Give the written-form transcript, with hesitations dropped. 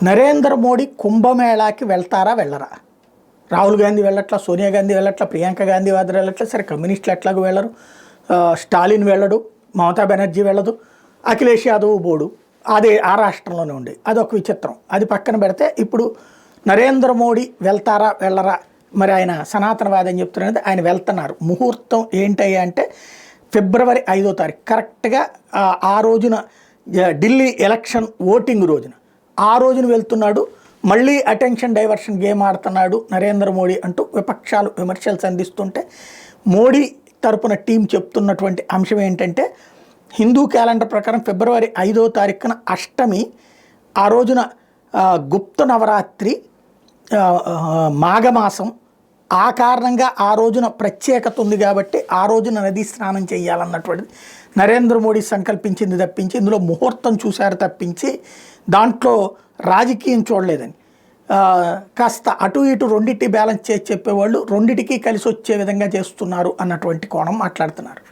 నరేంద్ర మోడీ కుంభమేళాకి వెళ్తారా వెళ్ళరా? రాహుల్ గాంధీ వెళ్ళట్లా, సోనియా గాంధీ వెళ్ళట్లా, ప్రియాంక గాంధీ వాద్ర వెళ్ళట్లా, సరే కమ్యూనిస్టులు ఎట్లాగో వెళ్ళరు, స్టాలిన్ వెళ్ళడు, మమతా బెనర్జీ వెళ్ళదు, అఖిలేష్ యాదవ్ బోడు అదే ఆ రాష్ట్రంలోనే ఉండే అదొక విచిత్రం. అది పక్కన పెడితే ఇప్పుడు నరేంద్ర మోడీ వెళ్తారా వెళ్ళరా, మరి ఆయన సనాతనవాది అని చెప్తున్నది, ఆయన వెళ్తున్నారు. ముహూర్తం ఏంటయ్యా అంటే ఫిబ్రవరి 5వ తారీఖు కరెక్ట్గా ఆ రోజున ఢిల్లీ ఎలక్షన్ ఓటింగ్ రోజున ఆ రోజున వెళ్తున్నాడు. మళ్ళీ అటెన్షన్ డైవర్షన్ గేమ్ ఆడుతున్నాడు నరేంద్ర మోడీ అంటూ విపక్షాలు విమర్శలు సంధిస్తుంటే మోడీ తరపున టీం చెప్తున్నటువంటి అంశం ఏంటంటే హిందూ క్యాలెండర్ ప్రకారం ఫిబ్రవరి 5వ తారీఖున అష్టమి, ఆ రోజున గుప్త నవరాత్రి, మాఘమాసం, ఆ కారణంగా ఆ రోజున ప్రత్యేకత ఉంది కాబట్టి ఆ రోజున నదీ స్నానం చేయాలన్నటువంటిది నరేంద్ర మోడీ సంకల్పించింది తప్పించి ఇందులో ముహూర్తం చూశారు తప్పించి దాంట్లో రాజకీయం చూడలేదని. కాస్త అటు ఇటు రెండింటి బ్యాలెన్స్ చేసి చెప్పేవాళ్ళు రెండిటికి కలిసి వచ్చే విధంగా చేస్తున్నారు అన్నటువంటి కోణం మాట్లాడుతున్నారు.